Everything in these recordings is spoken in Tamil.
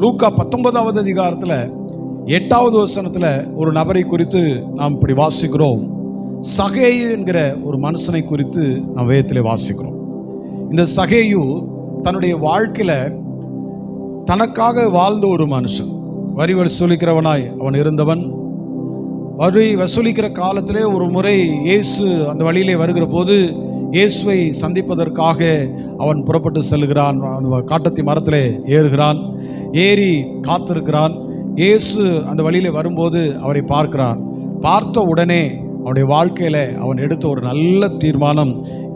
லூக்கா 19வது அதிகாரத்தில் 8வது வசனத்தில் ஒரு நபரை குறித்து நாம் இப்படி வாசிக்கிறோம். சகேயு என்கிற ஒரு மனுஷனை குறித்து நாம் வேதத்திலே வாசிக்கிறோம். இந்த சகேயு தன்னுடைய வாழ்க்கையில் தனக்காக வாழ்ந்த ஒரு மனுஷன். வரி வசூலிக்கிறவனாய் அவன் இருந்தவன். வரி வசூலிக்கிற காலத்திலே ஒரு முறை இயேசு அந்த வழியிலே வருகிற போது இயேசுவை சந்திப்பதற்காக அவன் புறப்பட்டு செல்கிறான். அந்த காட்டத்தி மரத்திலே ஏறுகிறான். ஏறி காத்திருக்கிறான். இயேசு அந்த வழியிலே வரும்போது அவரை பார்க்கிறான். பார்த்த உடனே அவனுடைய வாழ்க்கையில் அவன் எடுத்த ஒரு நல்ல தீர்மானம்,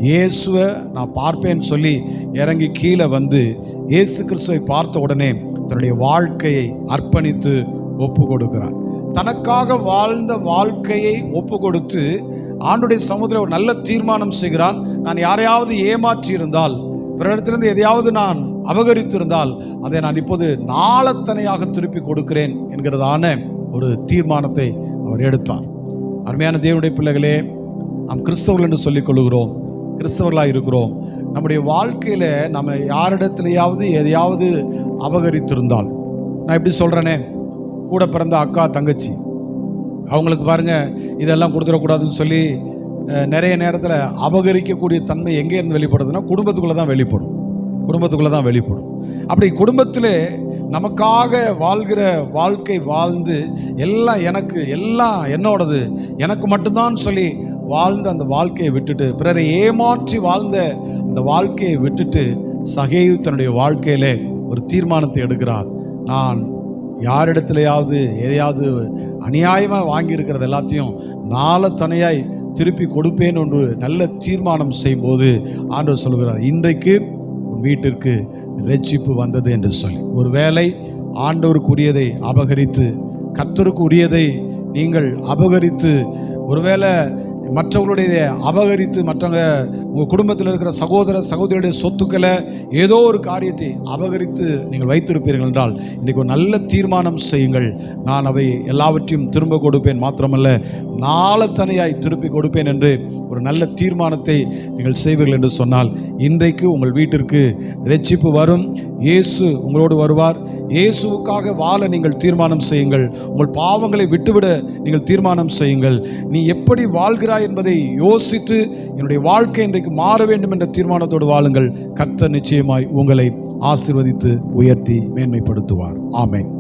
இயேசுவை நான் பார்ப்பேன்னு சொல்லி இறங்கி கீழே வந்து இயேசு கிறிஸ்துவை பார்த்த உடனே தன்னுடைய வாழ்க்கையை அர்ப்பணித்து ஒப்பு கொடுக்கிறான். தனக்காக வாழ்ந்த வாழ்க்கையை ஒப்பு கொடுத்து ஆண்டுடைய சமூகத்தில் ஒரு நல்ல தீர்மானம் செய்கிறான். நான் யாரையாவது ஏமாற்றி இருந்தால், பிறரிடத்திலிருந்து எதையாவது நான் அபகரித்திருந்தால் அதை நான் இப்போது நாளத்தனையாக திருப்பி கொடுக்கிறேன் என்கிறதான ஒரு தீர்மானத்தை அவர் எடுத்தார். அருமையான தேவனுடைய பிள்ளைகளே, நாம் கிறிஸ்தவர்கள் என்று சொல்லிக் கொள்கிறோம், கிறிஸ்தவர்களாக இருக்கிறோம். நம்முடைய வாழ்க்கையில் நம்ம யாரிடத்திலேயாவது எதையாவது அபகரித்திருந்தால், நான் எப்படி சொல்கிறேனே, கூட பிறந்த அக்கா தங்கச்சி அவங்களுக்கு பாருங்கள் இதெல்லாம் கொடுத்துடக்கூடாதுன்னு சொல்லி நிறைய நேரத்தில் அபகரிக்கக்கூடிய தன்மை எங்கே இருந்து வெளிப்படுதுன்னா குடும்பத்துக்குள்ளே தான் வெளிப்படும். அப்படி குடும்பத்தில் நமக்காக வாழ்கிற வாழ்க்கை வாழ்ந்து எல்லாம் எனக்கு, எல்லாம் என்னோடது, எனக்கு மட்டும்தான் சொல்லி வாழ்ந்த அந்த வாழ்க்கையை விட்டுட்டு, பிறரை ஏமாற்றி வாழ்ந்த அந்த வாழ்க்கையை விட்டுட்டு சகேயு தன்னுடைய வாழ்க்கையிலே ஒரு தீர்மானத்தை எடுக்கிறார். நான் யாரிடத்திலேயாவது எதையாவது அநியாயமாக வாங்கியிருக்கிறது எல்லாத்தையும் நாளத்தனையாய் திருப்பி கொடுப்பேன் என்று நல்ல தீர்மானம் செய்யும்போது ஆண்டவர் சொல்கிறார், இன்றைக்கு உன் வீட்டிற்கு இரட்சிப்பு வந்தது என்று சொல்லி. ஒருவேளை ஆண்டவருக்குரியதை அபகரித்து, கர்த்தருக்கு உரியதை நீங்கள் அபகரித்து, ஒருவேளை மற்றவர்களுடைய அபகரித்து, மற்றவங்க உங்கள் குடும்பத்தில் இருக்கிற சகோதர சகோதரியுடைய சொத்துக்களை ஏதோ ஒரு காரியத்தை அபகரித்து நீங்கள் வைத்திருப்பீர்கள் என்றால் இன்றைக்கு ஒரு நல்ல தீர்மானம் செய்யுங்கள். நான் அவை எல்லாவற்றையும் திரும்ப கொடுப்பேன், மாத்திரமல்ல நாளத்தனையாய் திருப்பி கொடுப்பேன் என்று ஒரு நல்ல தீர்மானத்தை நீங்கள் செய்வீர்கள் என்று சொன்னால் இன்றைக்கு உங்கள் வீட்டிற்கு இரட்சிப்பு வரும். இயேசு உங்களோடு வருவார். இயேசுவுக்காக வாழ நீங்கள் தீர்மானம் செய்யுங்கள். உங்கள் பாவங்களை விட்டுவிட நீங்கள் தீர்மானம் செய்யுங்கள். நீ எப்படி வாழ்கிறாய் என்பதை யோசித்து என்னுடைய வாழ்க்கை இன்றைக்கு மாற வேண்டும் என்ற தீர்மானத்தோடு வாழுங்கள். கர்த்தர் நிச்சயமாய் உங்களை ஆசீர்வதித்து உயர்த்தி மேன்மைப்படுத்துவார். ஆமென்.